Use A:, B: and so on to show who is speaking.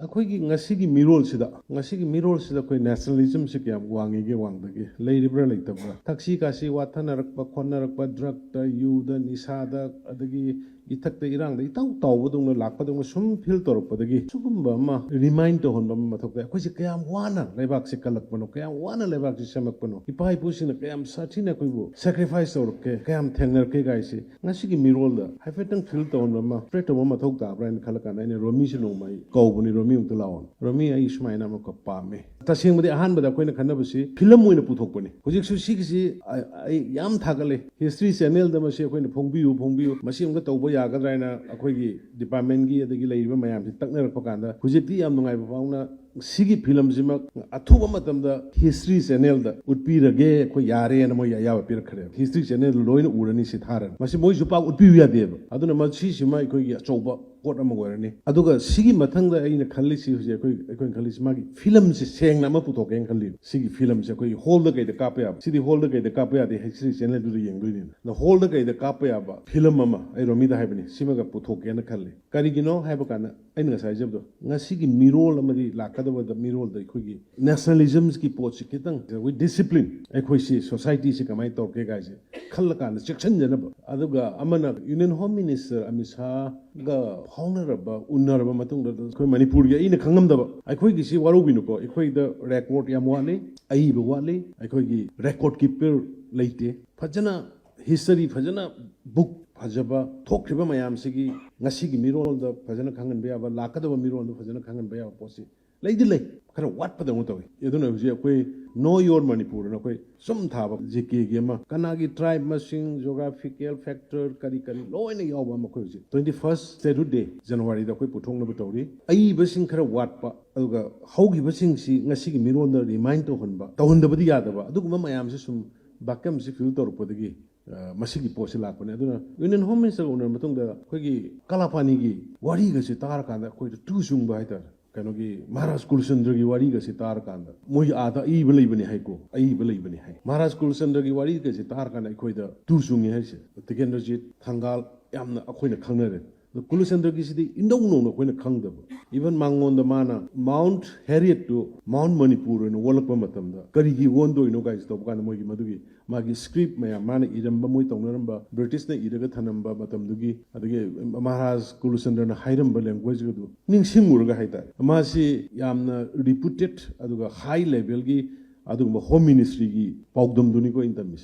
A: ꯑꯩꯈꯣꯏꯒꯤ ꯉꯁꯤꯒꯤ ꯃꯤꯔꯣꯜꯁꯤꯗ ꯑꯩꯈꯣꯏ ꯅꯦꯁꯅꯦꯂꯤꯖꯝꯁꯤ ꯀꯌꯥꯝ ꯋꯥꯡꯉꯤꯒꯦ ꯋꯥꯡꯗꯒꯦ ꯂꯩꯔꯤꯕ꯭ꯔꯥ ꯂꯩꯇꯕ꯭ꯔꯥ ꯊꯛꯁꯤ ꯈꯥꯁꯤ ꯋꯥꯊꯅꯔꯛꯄ ꯈꯣꯠꯅꯔꯛꯄ ꯗ꯭ꯔꯒꯇ ꯌꯨꯗ ꯅꯤꯁꯥꯗ ꯑꯗꯒꯤ ꯏꯊꯛꯇ ꯏꯔꯥꯡꯗ ꯏꯇꯥꯎ ꯇꯥꯎꯕꯗꯧꯅ ꯂꯥꯛꯄꯗꯧꯅ ꯁꯨꯝ ꯐꯤꯜ ꯇꯧꯔꯛꯄꯗꯒꯤ ꯁꯤꯒꯨꯝꯕ ꯑꯃ ꯔꯤꯃꯥꯏꯟ ꯇꯧꯍꯟꯕ ꯑꯃ ꯃꯊꯧ ꯇꯥꯏ ꯑꯩꯈꯣꯏꯁꯤ ꯀꯌꯥꯝ ꯋꯥꯅ ꯂꯩꯕꯥꯛꯁꯤ ꯀꯜꯂꯛꯄꯅꯣ ꯀꯌꯥꯝ ꯋꯥꯅ ꯂꯩꯕꯥꯛꯁꯤ ꯁꯦꯝꯃꯛꯄꯅꯣ ꯏꯄꯥ ꯏꯄꯨꯁꯤꯡꯅ ꯀꯌꯥꯝ ꯁꯥꯊꯤꯅ ꯑꯩꯈꯣꯏꯕꯨ ꯁꯦꯀ꯭ꯔꯤꯐꯥꯏꯁ ꯇꯧꯔꯛꯀꯦ ꯀꯌꯥꯝ ꯊꯦꯡꯅꯔꯛꯀꯦ ꯒꯥꯏꯁꯤ ꯉꯁꯤꯒꯤ ꯃꯤꯔꯣꯜꯗ ꯍꯥꯏꯐꯦꯠꯇꯪ ꯐꯤꯜ ꯇꯧꯍꯟꯕ ꯑꯃ ꯁ꯭ꯄ꯭ꯔꯦꯗ ꯇꯧꯕ ꯃꯊꯧ ꯇꯥꯕ꯭ꯔꯥ ꯍꯥꯏꯅ ꯈꯜꯂ ꯀꯥꯟꯗ ꯑꯩꯅ ꯔꯣꯃꯤꯁꯤ ꯅꯣꯡꯃ ꯑꯩ ꯀꯧꯕꯅꯤ ꯔꯣꯃꯤ ꯑꯃꯨꯛꯇ ꯂꯥꯛꯑꯣ ꯔꯣꯃꯤ ꯑꯩ ꯁꯨꯃꯥꯏꯅ ꯑꯃꯨꯛꯀ ꯄꯥꯝꯃꯦ ꯇꯁꯦꯡꯕꯗꯤ ꯑꯍꯥꯟꯕꯗ ꯑꯩꯈꯣꯏꯅ ꯈꯟꯅꯕꯁꯤ ꯐꯤꯂꯝ ꯑꯣꯏꯅ ꯄꯨꯊꯣꯛꯄꯅꯤ ꯍꯧꯖꯤꯛꯁꯨ ꯁꯤꯒꯤꯁꯤ ꯑꯩ ꯌꯥꯝ ꯊꯥꯒꯠꯂꯦ ꯍꯤꯁꯇ꯭ꯔꯤ ꯆꯦꯅꯦꯜꯗ ꯃꯁꯤ ꯑꯩꯈꯣꯏꯅ ꯐꯣꯡꯕꯤꯌꯨ ꯃꯁꯤ ꯑꯃꯨꯛꯀ ꯇꯧꯕ ꯌꯥꯒꯗ꯭ꯔꯥ ꯍꯥꯏꯅ ꯑꯩꯈꯣꯏꯒꯤ ꯗꯤꯄꯥꯔꯠꯃꯦꯟꯒꯤ ꯑꯗꯒꯤ ꯂꯩꯔꯤꯕ ꯃꯌꯥꯝꯁꯤ ꯇꯛꯅꯔꯛꯄ ꯀꯥꯟꯗ ꯍꯧꯖꯤꯛꯇꯤ ꯌꯥꯝ ꯅꯨꯡꯉꯥꯏꯕ ꯐꯥꯎꯅ ꯁꯤꯒꯤ ꯐꯤꯂꯝꯁꯤꯃꯛ ꯑꯊꯨꯕ ꯃꯇꯝꯗ ꯍꯤꯁꯇ꯭ꯔꯤ ꯆꯦꯅꯦꯜꯗ ꯎꯠꯄꯤꯔꯒꯦ ꯑꯩꯈꯣꯏ ꯌꯥꯔꯦꯅ ꯃꯣꯏ ꯑꯌꯥꯕ ꯄꯤꯔꯛꯈ꯭ꯔꯦꯕ ꯍꯤꯁꯇ꯭ꯔꯤ ꯆꯦꯅꯦꯜꯗ ꯂꯣꯏꯅ ꯎꯔꯅꯤ ꯁꯤ ꯊꯥꯔꯅꯤ ꯃꯁꯤ ꯃꯣꯏꯁꯨ ꯄꯥꯛ ꯎꯠꯄꯤꯌꯨ ꯌꯥꯗꯦꯕ ꯑꯗꯨꯅ ꯃꯁꯤꯁꯤꯃ ꯑꯩꯈꯣꯏꯒꯤ ꯑꯆꯧꯕ ꯄꯣꯠ ꯑꯃ ꯑꯣꯏꯔꯅꯤ ꯑꯗꯨꯒ ꯁꯤꯒꯤ ꯃꯊꯪꯗ ꯑꯩꯅ ꯈꯜꯂꯤꯁꯤ ꯍꯧꯖꯤꯛ ꯑꯩꯈꯣꯏꯅ ꯈꯜꯂꯤꯁꯤ ꯃꯥꯒꯤ ꯐꯤꯂꯝꯁꯤ ꯁꯦꯡꯅ ꯑꯃ ꯄꯨꯊꯣꯛꯀꯦꯅ ꯈꯜꯂꯤꯕ ꯁꯤꯒꯤ ꯐꯤꯂꯝꯁꯤ ꯑꯩꯈꯣꯏꯒꯤ ꯍꯣꯜꯗ ꯀꯩꯗ ꯀꯥꯞꯄ ꯌꯥꯕ ꯁꯤꯗꯤ ꯍꯣꯜꯗ ꯀꯩꯗ ꯀꯥꯞꯄ ꯌꯥꯗꯦ ꯍꯤꯁꯇ꯭ꯔꯤ ꯆꯦꯅꯦꯜꯗꯨꯗ ꯌꯦꯡꯗꯣꯏꯅꯤꯅ ꯍꯣꯜꯗ ꯀꯩꯗ ꯀꯥꯞꯄ ꯌꯥꯕ ꯐꯤꯂꯝ ꯑꯃ ꯑꯩ ꯔꯣꯃꯤꯗ ꯍꯥꯏꯕꯅꯤ ꯁꯤꯃꯒ ꯄꯨꯊꯣꯛꯀꯦꯅ ꯈꯜꯂꯤ ꯀꯔꯤꯒꯤꯅꯣ ꯍꯥꯏꯕ ꯀꯥꯟꯗ ꯑꯩꯅ ꯉꯁꯥꯏ ꯍꯥꯏꯖꯕꯗꯣ ꯉꯁꯤꯒꯤ ꯃꯤꯔꯣꯜ ꯑꯃꯗꯤ ꯂꯥꯛꯀꯗꯕꯗ ꯃꯤꯔꯣꯜꯗ ꯑꯩꯈꯣꯏꯒꯤ ꯅꯦꯁꯅꯦꯂꯤꯖꯝꯒꯤ ꯄꯣꯠꯁꯤ ꯈꯤꯇꯪ ꯋꯤꯠ ꯗꯤꯁꯤꯄ꯭ꯂꯤꯟ ꯑꯩꯈꯣꯏꯁꯤ ꯁꯣꯁꯥꯏꯇꯤꯁꯤ ꯀꯃꯥꯏꯅ ꯇꯧꯔꯛꯀꯦ ꯒꯥꯏꯁꯦ ꯈꯜꯂ ꯀꯥꯟꯗ ꯆꯦꯛꯁꯤꯟꯖꯅꯕ ꯑꯗꯨꯒ ꯑꯃꯅ ꯌꯨꯅꯤꯌꯟ ꯍꯣꯝ ꯃꯤꯅꯤꯁꯇꯔ ꯑꯃꯤꯠ ꯁꯥꯍꯒ ꯐꯥꯎꯅꯔꯕ ꯎꯅꯔꯕ ꯃꯇꯨꯡꯗ ꯑꯩꯈꯣꯏ ꯃꯅꯤꯄꯨꯔꯒꯤ ꯑꯩꯅ ꯈꯪꯉꯝꯗꯕ ꯑꯩꯈꯣꯏꯒꯤꯁꯤ ꯋꯥꯔꯧꯕꯤꯅꯨꯀꯣ ꯑꯩꯈꯣꯏꯗ ꯔꯦꯀꯣꯔꯗ ꯌꯥꯝ ꯋꯥꯠꯂꯤ ꯑꯏꯕ ꯋꯥꯠꯂꯤ ꯑꯩꯈꯣꯏꯒꯤ ꯔꯦꯀꯣꯔꯗ ꯀꯤꯄꯔ ꯂꯩꯇꯦ ꯐꯖꯅ ꯍꯤꯁꯇꯔꯤ ꯐꯖꯅ ꯕꯨꯛ ꯐꯖꯕ ꯊꯣꯛꯈ꯭ꯔꯤꯕ ꯃꯌꯥꯝꯁꯤꯒꯤ ꯉꯁꯤꯒꯤ ꯃꯤꯔꯣꯜꯗ ꯐꯖꯅ ꯈꯪꯍꯟꯕ ꯌꯥꯕ ꯂꯥꯛꯀꯗꯕ ꯃꯤꯔꯣꯜꯗ ꯐꯖꯅ ꯈꯪꯍꯟꯕ ꯌꯥꯕ ꯄꯣꯠꯁꯤ ꯂꯩꯗꯤ ꯂꯩ ꯈꯔ ꯋꯥꯠꯄꯗꯧꯅ ꯇꯧꯏ ꯑꯗꯨꯅ ꯍꯧꯖꯤꯛ ꯑꯩꯈꯣꯏ ꯅꯣ ꯌꯣꯔ ꯃꯅꯤꯄꯨꯔꯅ ꯑꯩꯈꯣꯏ ꯁꯨꯝ ꯊꯥꯕ ꯖꯤꯀꯦꯒꯤ ꯑꯃ ꯀꯅꯥꯒꯤ ꯇ꯭ꯔꯥꯏꯕ ꯃꯁꯤꯡ ꯖꯣꯒ꯭ꯔꯥꯐꯤꯀꯦꯜ ꯐꯦꯛꯇꯔ ꯀꯔꯤ ꯂꯣꯏꯅ ꯌꯥꯎꯕ ꯑꯃ ꯑꯩꯈꯣꯏ ꯍꯧꯖꯤꯛ 21st ꯁ꯭ꯇꯦꯠꯍꯨꯗ ꯗꯦ ꯖꯅꯋꯥꯔꯤꯗ ꯑꯩꯈꯣꯏ ꯄꯨꯊꯣꯛꯅꯕ ꯇꯧꯔꯤ ꯑꯏꯕꯁꯤꯡ ꯈꯔ ꯋꯥꯠꯄ ꯑꯗꯨꯒ ꯍꯧꯈꯤꯕꯁꯤꯡꯁꯤ ꯉꯁꯤꯒꯤ ꯃꯤꯔꯣꯜꯗ ꯔꯤꯃꯥꯏꯟ ꯇꯧꯍꯟꯗꯕꯗꯤ ꯌꯥꯗꯕ ꯑꯗꯨꯒꯨꯝꯕ ꯃꯌꯥꯝꯁꯤ ꯁꯨꯝ ꯚꯥꯀ꯭ꯌꯝꯁꯤ ꯐꯤꯜ ꯇꯧꯔꯛꯄꯗꯒꯤ ꯃꯁꯤꯒꯤ ꯄꯣꯠꯁꯤ ꯂꯥꯛꯄꯅꯦ ꯑꯗꯨꯅ ꯌꯨꯅꯤꯌꯟ ꯍꯣꯝ ꯃꯤꯅꯤꯁꯇꯔ ꯎꯅꯔ ꯃꯇꯨꯡꯗ ꯑꯩꯈꯣꯏꯒꯤ ꯀꯂꯥꯄꯥꯅꯤꯒꯤ ꯋꯥꯔꯤꯒꯁꯤ ꯇꯥꯔꯀꯥꯟꯗ ꯑꯩꯈꯣꯏꯗ ꯇꯨ ꯆꯨꯡꯕ ꯍꯥꯏꯇꯥꯔꯦ ꯀꯩꯅꯣꯒꯤ ꯃꯍꯥꯔꯥꯖ ꯀꯨꯂꯆꯟꯗ꯭ꯔꯒꯤ ꯋꯥꯔꯤꯒꯁꯤ ꯇꯥꯔꯀꯥꯟꯗ ꯃꯣꯏ ꯑꯥꯗ ꯑꯏꯕ ꯂꯩꯕꯅꯤ ꯍꯥꯏꯀꯣ ꯑꯏꯕ ꯂꯩꯕꯅꯤ ꯍꯥꯏ ꯃꯍꯥꯔꯥꯖ ꯀꯨꯂꯆꯟꯗ꯭ꯔꯒꯤ ꯋꯥꯔꯤꯒꯁꯤ ꯇꯥꯔꯀꯥꯟꯗ ꯑꯩꯈꯣꯏꯗ ꯇꯨ ꯆꯨꯡꯉꯤ ꯍꯥꯏꯁꯦ ꯇꯤꯀꯦꯟꯗ꯭ꯔꯖꯤꯠ ꯊꯪꯒꯥꯜ ꯌꯥꯝꯅ ꯑꯩꯈꯣꯏꯅ ꯈꯪꯅꯔꯦ ꯑꯗꯣ ꯀꯨꯂꯆꯟꯗ꯭ꯔꯒꯤꯁꯤꯗꯤ ꯏꯟꯗꯧ ꯅꯧꯅ ꯑꯩꯈꯣꯏꯅ ꯈꯪꯗꯕ ꯏꯚꯟ ꯃꯉꯣꯟꯗ ꯃꯥꯅ ꯃꯥꯎꯟꯠ ꯍꯦꯔꯤꯌꯠꯇꯨ ꯃꯥꯎꯟꯠ ꯃꯅꯤꯄꯨꯔ ꯑꯣꯏꯅ ꯑꯣꯜꯂꯛꯄ ꯃꯇꯝꯗ ꯀꯔꯤꯒꯤ ꯑꯣꯟꯗꯣꯏꯅꯣ ꯀꯥꯏꯁꯤ ꯇꯧꯕ ꯀꯥꯟꯗ ꯃꯣꯏꯒꯤ ꯃꯗꯨꯒꯤ ꯃꯥꯒꯤ ꯁ꯭ꯀ꯭ꯔꯤꯞ ꯃꯌꯥꯝ ꯃꯥꯅ ꯏꯔꯝꯕ ꯃꯣꯏ ꯇꯧꯅꯔꯝꯕ ꯕ꯭ꯔꯤꯇꯤꯁꯅ ꯏꯔꯒ ꯊꯅꯝꯕ ꯃꯇꯝꯗꯨꯒꯤ ꯑꯗꯒꯤ ꯃꯍꯥꯔꯥꯖ ꯀꯨꯂꯆꯟꯗ꯭ꯔꯅ ꯍꯥꯏꯔꯝꯕ ꯂꯦꯡꯒ꯭ꯋꯦꯖꯒꯗꯨ ꯅꯤꯡꯁꯤꯡꯉꯨꯔꯒ ꯍꯥꯏꯇꯥꯔꯦ ꯃꯥꯁꯤ ꯌꯥꯝꯅ ꯔꯤꯄꯨꯇꯦꯠ ꯑꯗꯨꯒ ꯍꯥꯏ ꯂꯦꯚꯦꯜꯒꯤ ꯑꯗꯨꯒꯨꯝꯕ ꯍꯣꯝ ꯃꯤꯅꯤꯁꯇ꯭ꯔꯤꯒꯤ ꯄꯥꯎꯗꯝꯗꯨꯅꯤꯀꯣ ꯑꯩꯅ ꯇꯝꯃꯤꯁꯦ